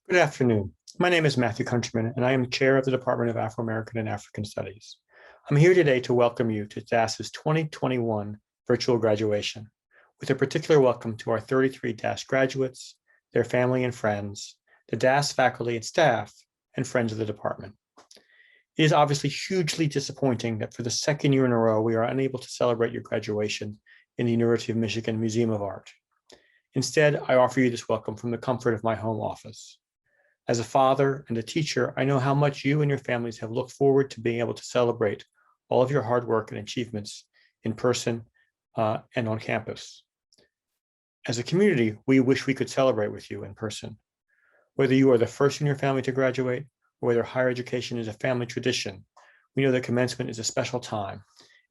Good afternoon. My name is Matthew Countryman, and I am Chair of the Department of Afro-American and African Studies. I'm here today to welcome you to DAAS's 2021 virtual graduation, with a particular welcome to our 33 DAAS graduates, their family and friends, the DAAS faculty and staff, and friends of the department. It is obviously hugely disappointing that for the second year in a row, we are unable to celebrate your graduation in the University of Michigan Museum of Art. Instead, I offer you this welcome from the comfort of my home office. As a father and a teacher, I know how much you and your families have looked forward to being able to celebrate all of your hard work and achievements in person and on campus. As a community, we wish we could celebrate with you in person. Whether you are the first in your family to graduate, or whether higher education is a family tradition, we know that commencement is a special time,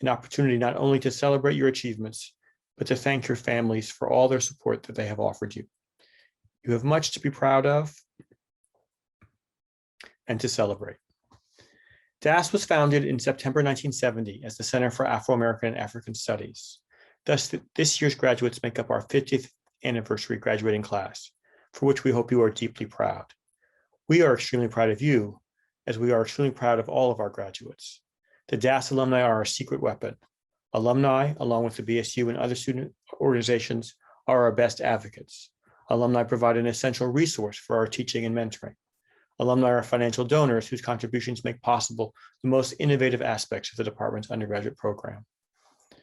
an opportunity not only to celebrate your achievements, but to thank your families for all their support that they have offered you. You have much to be proud of and to celebrate. DAAS was founded in September 1970 as the Center for Afro-American and African Studies. Thus, this year's graduates make up our 50th anniversary graduating class, for which we hope you are deeply proud. We are extremely proud of you, as we are extremely proud of all of our graduates. The DAAS alumni are our secret weapon. Alumni, along with the BSU and other student organizations, are our best advocates. Alumni provide an essential resource for our teaching and mentoring. Alumni are financial donors whose contributions make possible the most innovative aspects of the department's undergraduate program. I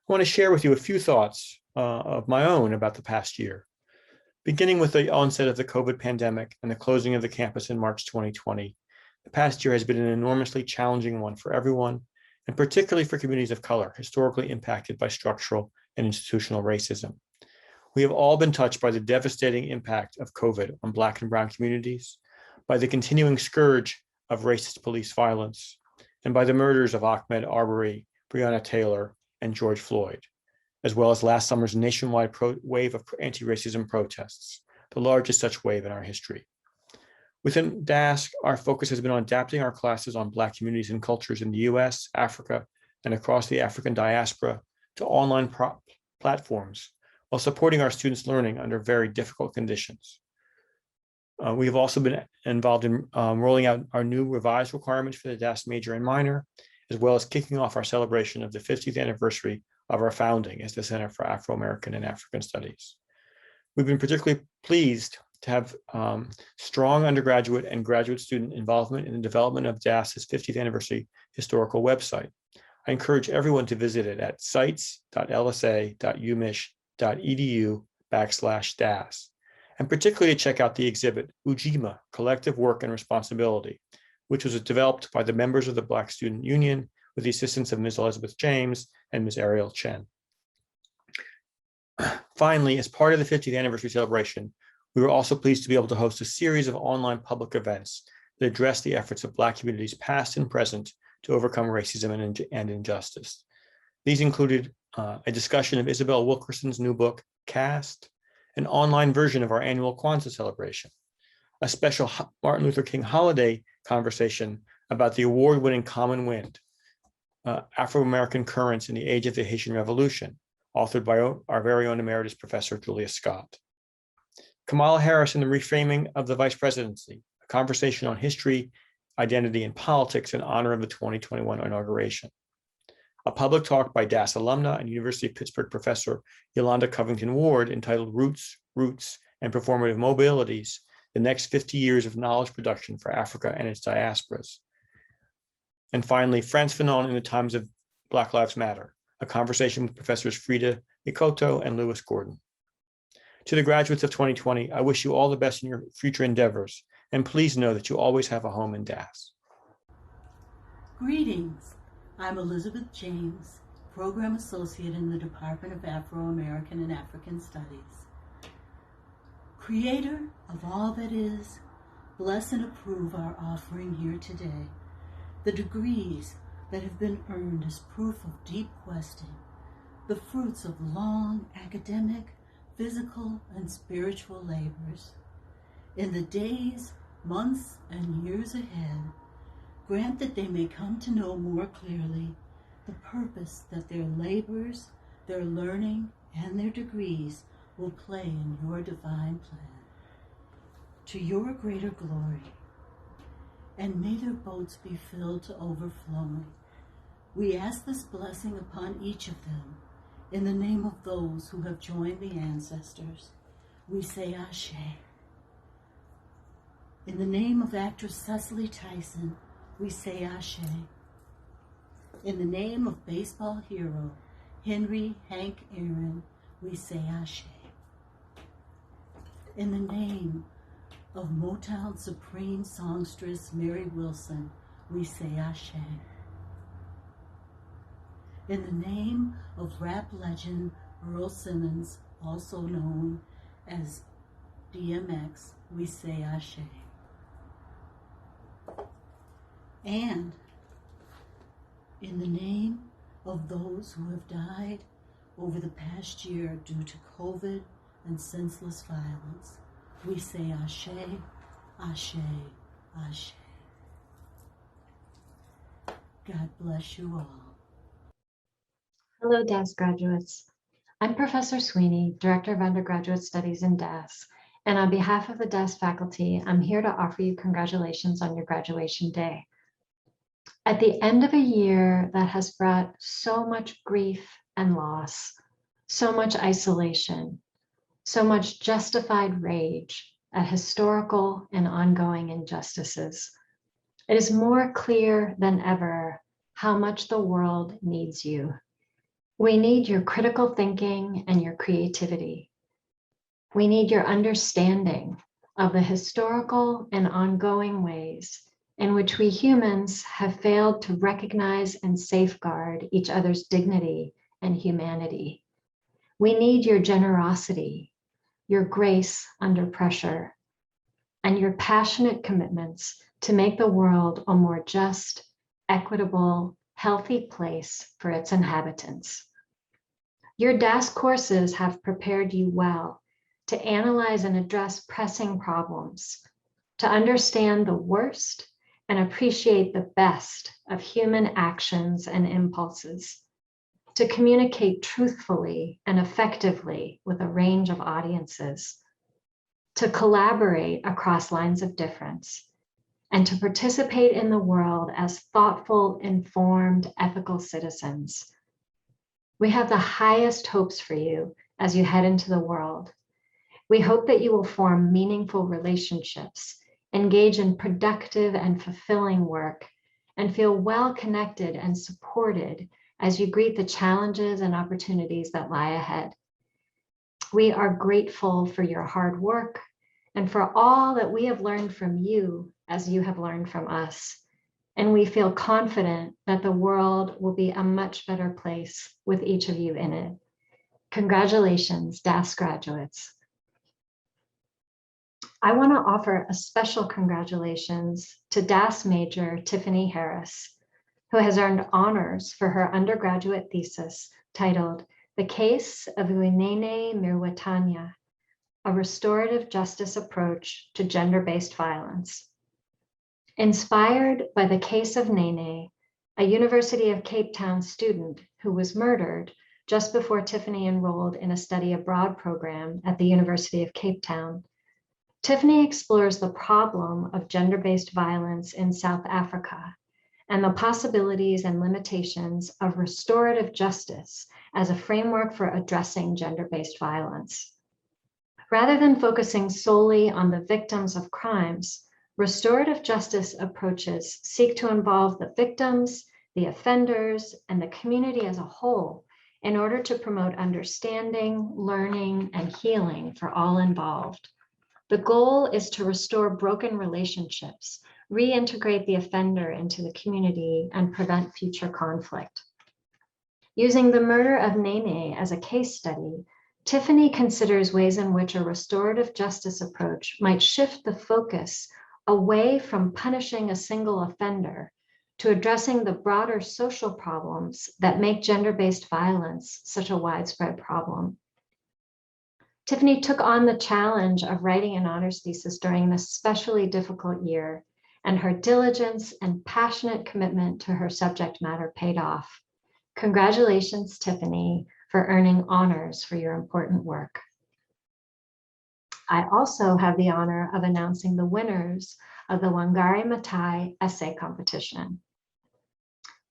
want to share with you a few thoughts of my own about the past year. Beginning with the onset of the COVID pandemic and the closing of the campus in March 2020, the past year has been an enormously challenging one for everyone, and particularly for communities of color, historically impacted by structural and institutional racism. We have all been touched by the devastating impact of COVID on Black and Brown communities, by the continuing scourge of racist police violence, and by the murders of Ahmaud Arbery, Breonna Taylor, and George Floyd, as well as last summer's nationwide wave of anti-racism protests, the largest such wave in our history. Within DAAS, our focus has been on adapting our classes on Black communities and cultures in the US, Africa, and across the African diaspora to online platforms, while supporting our students' learning under very difficult conditions. We have also been involved in rolling out our new revised requirements for the DAAS major and minor, as well as kicking off our celebration of the 50th anniversary of our founding as the Center for Afro-American and African Studies. We've been particularly pleased to have strong undergraduate and graduate student involvement in the development of DAAS's 50th anniversary historical website. I encourage everyone to visit it at sites.lsa.umich.edu/DAAS. And particularly to check out the exhibit, Ujima, Collective Work and Responsibility, which was developed by the members of the Black Student Union with the assistance of Ms. Elizabeth James and Ms. Ariel Chen. Finally, as part of the 50th anniversary celebration, we were also pleased to be able to host a series of online public events that address the efforts of Black communities past and present to overcome racism and injustice. These included a discussion of Isabel Wilkerson's new book, Caste, an online version of our annual Kwanzaa celebration, a special Martin Luther King holiday conversation about the award-winning Common Wind, Afro-American Currents in the Age of the Haitian Revolution, authored by our very own emeritus professor, Julia Scott. Kamala Harris and the Reframing of the Vice Presidency, a conversation on history, identity, and politics in honor of the 2021 inauguration. A public talk by DAAS alumna and University of Pittsburgh professor Yolanda Covington Ward entitled Roots, and Performative Mobilities, the Next 50 Years of Knowledge Production for Africa and its Diasporas. And finally, Frantz Fanon in the Times of Black Lives Matter, a conversation with Professors Frida Ikoto and Lewis Gordon. To the graduates of 2020, I wish you all the best in your future endeavors, and please know that you always have a home in DAAS. Greetings. I'm Elizabeth James, Program Associate in the Department of Afro-American and African Studies. Creator of all that is, bless and approve our offering here today, the degrees that have been earned as proof of deep questing, the fruits of long academic, physical, and spiritual labors. In the days, months, and years ahead, grant that they may come to know more clearly the purpose that their labors, their learning, and their degrees will play in your divine plan. to your greater glory, and may their boats be filled to overflowing. We ask this blessing upon each of them in the name of those who have joined the ancestors. We say Ashe. In the name of actress Cecily Tyson, we say Ashe. In the name of baseball hero Henry Hank Aaron, we say Ashe. In the name of Motown Supreme songstress Mary Wilson, we say Ashe. In the name of rap legend Earl Simmons, also known as DMX, we say Ashe. And in the name of those who have died over the past year due to COVID and senseless violence, we say Ashe, Ashe, Ashe. God bless you all. Hello, DAAS graduates. I'm Professor Sweeney, Director of Undergraduate Studies in DAAS, and on behalf of the DAAS faculty, I'm here to offer you congratulations on your graduation day. At the end of a year that has brought so much grief and loss, so much isolation, so much justified rage at historical and ongoing injustices, it is more clear than ever how much the world needs you. We need your critical thinking and your creativity. We need your understanding of the historical and ongoing ways in which we humans have failed to recognize and safeguard each other's dignity and humanity. We need your generosity, your grace under pressure, and your passionate commitments to make the world a more just, equitable, healthy place for its inhabitants. Your DAAS courses have prepared you well to analyze and address pressing problems, to understand the worst and appreciate the best of human actions and impulses, to communicate truthfully and effectively with a range of audiences, to collaborate across lines of difference, and to participate in the world as thoughtful, informed, ethical citizens. We have the highest hopes for you as you head into the world. We hope that you will form meaningful relationships, engage in productive and fulfilling work, and feel well connected and supported as you greet the challenges and opportunities that lie ahead. We are grateful for your hard work and for all that we have learned from you as you have learned from us. And we feel confident that the world will be a much better place with each of you in it. Congratulations, DAAS graduates. I want to offer a special congratulations to DAAS major Tiffany Harris, who has earned honors for her undergraduate thesis titled The Case of Uinene Mirwetanya, a Restorative Justice Approach to Gender-Based Violence. Inspired by the case of Nene, a University of Cape Town student who was murdered just before Tiffany enrolled in a study abroad program at the University of Cape Town, Tiffany explores the problem of gender-based violence in South Africa and the possibilities and limitations of restorative justice as a framework for addressing gender-based violence. Rather than focusing solely on the victims of crimes, restorative justice approaches seek to involve the victims, the offenders, and the community as a whole in order to promote understanding, learning, and healing for all involved. The goal is to restore broken relationships, reintegrate the offender into the community, and prevent future conflict. Using the murder of Nene as a case study, Tiffany considers ways in which a restorative justice approach might shift the focus away from punishing a single offender to addressing the broader social problems that make gender-based violence such a widespread problem. Tiffany took on the challenge of writing an honors thesis during an especially difficult year, and her diligence and passionate commitment to her subject matter paid off. Congratulations, Tiffany, for earning honors for your important work. I also have the honor of announcing the winners of the Wangari Maathai Essay Competition.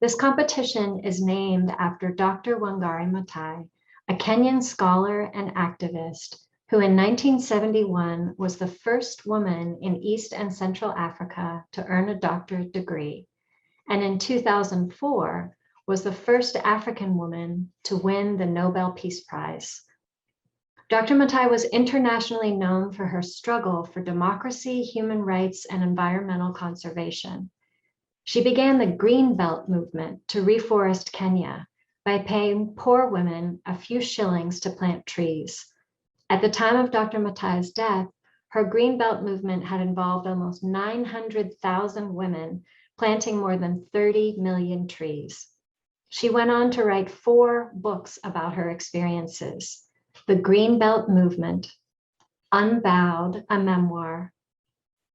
This competition is named after Dr. Wangari Maathai, a Kenyan scholar and activist who in 1971 was the first woman in East and Central Africa to earn a doctorate degree, and in 2004 was the first African woman to win the Nobel Peace Prize. Dr. Maathai was internationally known for her struggle for democracy, human rights, and environmental conservation. She began the Green Belt movement to reforest Kenya by paying poor women a few shillings to plant trees. At the time of Dr. Maathai's death, her Green Belt movement had involved almost 900,000 women planting more than 30 million trees. She went on to write 4 books about her experiences: The Green Belt Movement, Unbowed, a Memoir,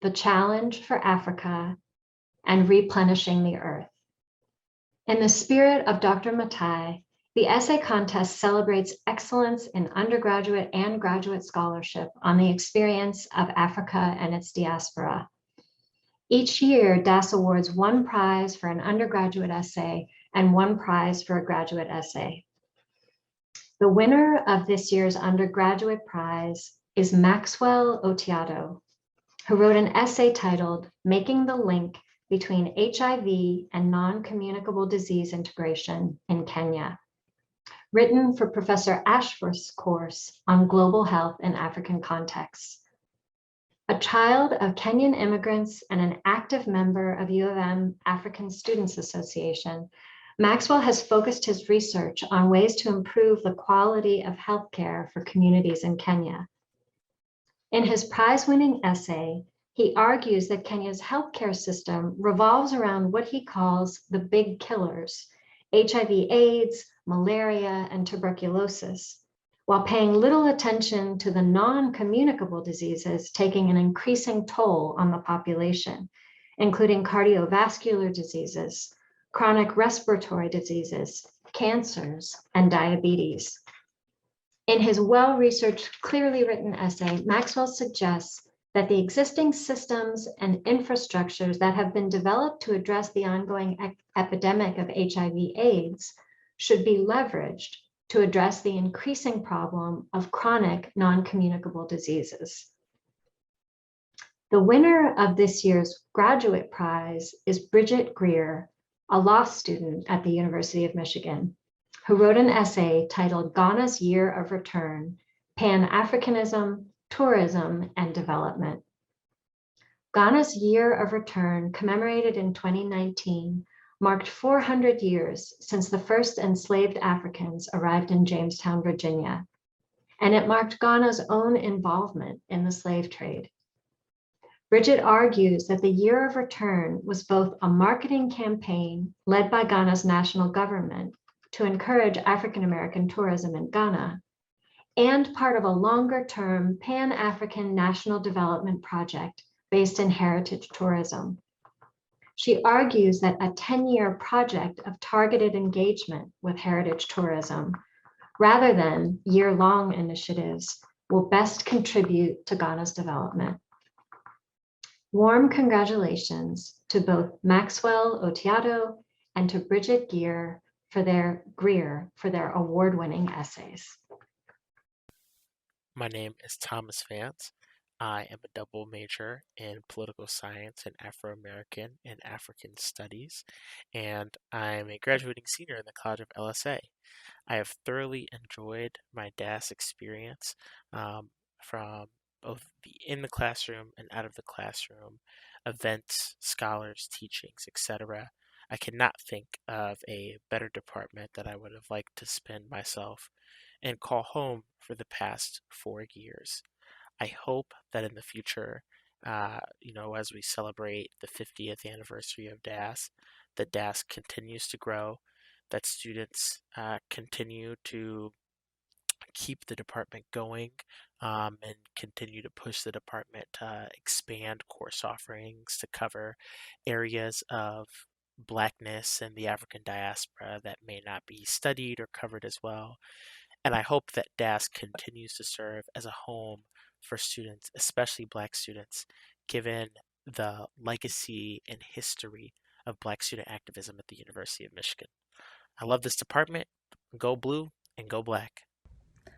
The Challenge for Africa, and Replenishing the Earth. In the spirit of Dr. Maathai, the essay contest celebrates excellence in undergraduate and graduate scholarship on the experience of Africa and its diaspora. Each year, DAAS awards 1 prize for an undergraduate essay and 1 prize for a graduate essay. The winner of this year's undergraduate prize is Maxwell Otiado, who wrote an essay titled Making the Link Between HIV and Non-Communicable Disease Integration in Kenya, written for Professor Ashworth's course on global health in African contexts. A child of Kenyan immigrants and an active member of U of M African Students Association, Maxwell has focused his research on ways to improve the quality of healthcare for communities in Kenya. In his prize-winning essay, he argues that Kenya's healthcare system revolves around what he calls the big killers: HIV/AIDS, malaria, and tuberculosis, while paying little attention to the non-communicable diseases taking an increasing toll on the population, including cardiovascular diseases, chronic respiratory diseases, cancers, and diabetes. In his well-researched, clearly written essay, Maxwell suggests that the existing systems and infrastructures that have been developed to address the ongoing epidemic of HIV/AIDS should be leveraged to address the increasing problem of chronic non-communicable diseases. The winner of this year's graduate prize is Bridget Greer, a law student at the University of Michigan, who wrote an essay titled Ghana's Year of Return: Pan-Africanism, Tourism, and Development. Ghana's Year of Return, commemorated in 2019, marked 400 years since the first enslaved Africans arrived in Jamestown, Virginia, and it marked Ghana's own involvement in the slave trade. Bridget argues that the Year of Return was both a marketing campaign led by Ghana's national government to encourage African-American tourism in Ghana, and part of a longer-term Pan-African national development project based in heritage tourism. She argues that a 10-year project of targeted engagement with heritage tourism, rather than year-long initiatives, will best contribute to Ghana's development. Warm congratulations to both Maxwell Otiado and to Bridget Greer for their award-winning essays. My name is Thomas Vance. I am a double major in political science and Afro-American and African studies, and I'm a graduating senior in the College of LSA. I have thoroughly enjoyed my DAAS experience from both in the classroom and out of the classroom, events, scholars, teachings, etc. I cannot think of a better department that I would have liked to spend myself and call home for the past 4 years. I hope that in the future, as we celebrate the 50th anniversary of DAAS, that DAAS continues to grow, that students continue to keep the department going, and continue to push the department to expand course offerings to cover areas of Blackness and the African diaspora that may not be studied or covered as well. And I hope that DAAS continues to serve as a home for students, especially Black students, given the legacy and history of Black student activism at the University of Michigan. I love this department. Go blue and go Black.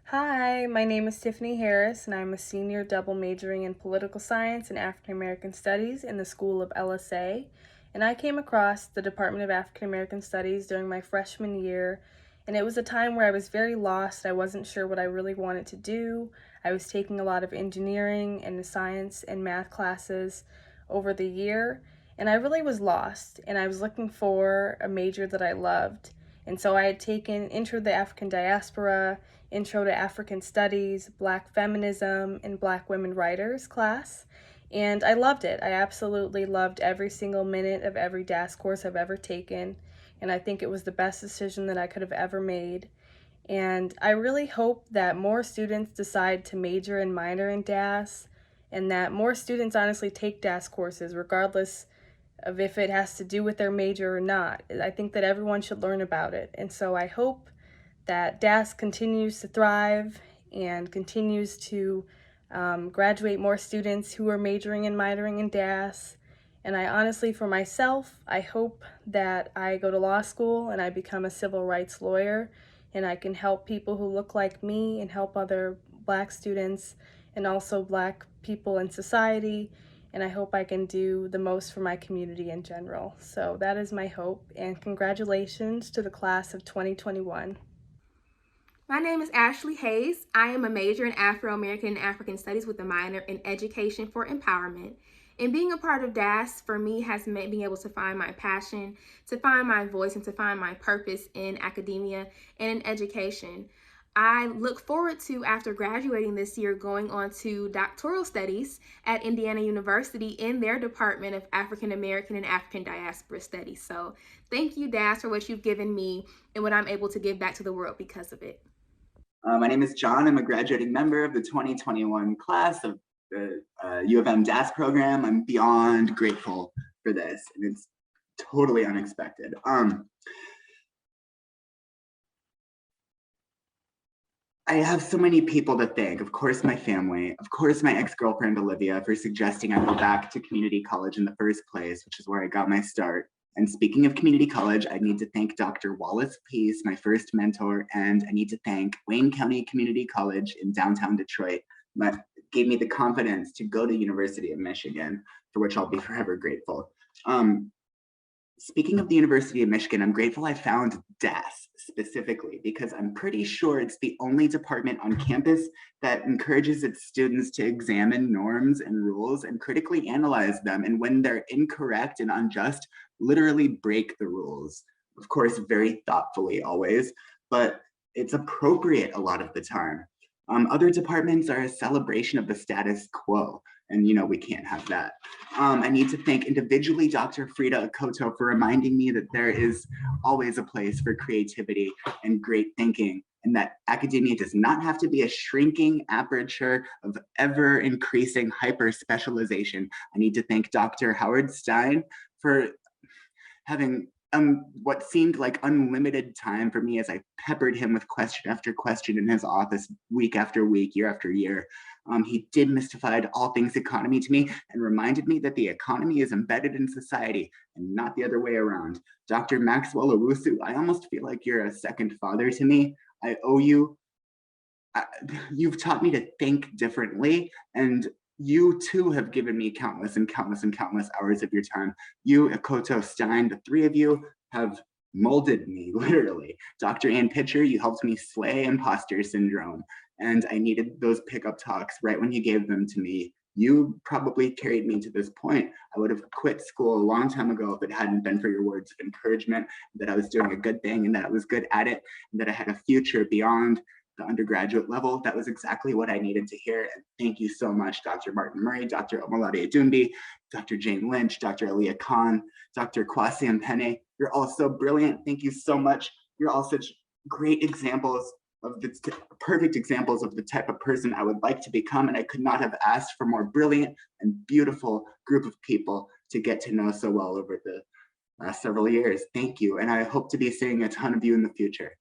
Hi, my name is Tiffany Harris, and I'm a senior double majoring in political science and African American studies in the School of LSA. And I came across the Department of African American Studies during my freshman year, and it was a time where I was very lost. I wasn't sure what I really wanted to do. I was taking a lot of engineering and science and math classes over the year, and I really was lost, and I was looking for a major that I loved. And so I had taken Intro to the African Diaspora, Intro to African Studies, Black Feminism, and Black Women Writers class. And I loved it. I absolutely loved every single minute of every DAAS course I've ever taken. And I think it was the best decision that I could have ever made. And I really hope that more students decide to major and minor in DAAS, and that more students honestly take DAAS courses, regardless of if it has to do with their major or not. I think that everyone should learn about it. And so I hope that DAAS continues to thrive and continues to graduate more students who are majoring and minoring in DAAS. And I honestly, for myself, I hope that I go to law school and I become a civil rights lawyer, and I can help people who look like me and help other Black students and also Black people in society. And I hope I can do the most for my community in general. So that is my hope, and congratulations to the class of 2021. My name is Ashley Hayes. I am a major in Afro-American and African Studies with a minor in Education for Empowerment. And being a part of DAAS for me has meant being able to find my passion, to find my voice, and to find my purpose in academia and in education. I look forward to, after graduating this year, going on to doctoral studies at Indiana University in their Department of African American and African Diaspora Studies. So thank you, DAAS, for what you've given me and what I'm able to give back to the world because of it. My name is John. I'm a graduating member of the 2021 class of the U of M DAAS program. I'm beyond grateful for this, and it's totally unexpected. I have so many people to thank. Of course, my family. Of course, my ex-girlfriend, Olivia, for suggesting I go back to community college in the first place, which is where I got my start. And speaking of community college, I need to thank Dr. Wallace Peace, my first mentor, and I need to thank Wayne County Community College in downtown Detroit, that gave me the confidence to go to University of Michigan, for which I'll be forever grateful. Speaking of the University of Michigan, I'm grateful I found DAAS specifically, because I'm pretty sure it's the only department on campus that encourages its students to examine norms and rules and critically analyze them, and when they're incorrect and unjust, literally break the rules. Of course, very thoughtfully always, but it's appropriate a lot of the time. Other departments are a celebration of the status quo, and we can't have that. I need to thank individually Dr. Frida Akoto for reminding me that there is always a place for creativity and great thinking, and that academia does not have to be a shrinking aperture of ever increasing hyper specialization. I need to thank Dr. Howard Stein for having what seemed like unlimited time for me as I peppered him with question after question in his office week after week, year after year. He demystified all things economy to me and reminded me that the economy is embedded in society and not the other way around. Dr. Maxwell Owusu, I almost feel like you're a second father to me. I owe you. You've taught me to think differently, and you too have given me countless and countless and countless hours of your time. You, Akoto, Stein, the three of you have molded me, literally. Dr. Ann Pitcher, you helped me slay imposter syndrome, and I needed those pickup talks right when you gave them to me. You probably carried me to this point. I would have quit school a long time ago if it hadn't been for your words of encouragement, that I was doing a good thing and that I was good at it, and that I had a future beyond the undergraduate level. That was exactly what I needed to hear. And thank you so much, Dr. Martin Murray, Dr. Omalade Adumbi, Dr. Jane Lynch, Dr. Aliyah Khan, Dr. Kwasi Mpene. You're all so brilliant. Thank you so much. You're all such great examples of the perfect examples of the type of person I would like to become. And I could not have asked for more brilliant and beautiful group of people to get to know so well over the last several years. Thank you. And I hope to be seeing a ton of you in the future.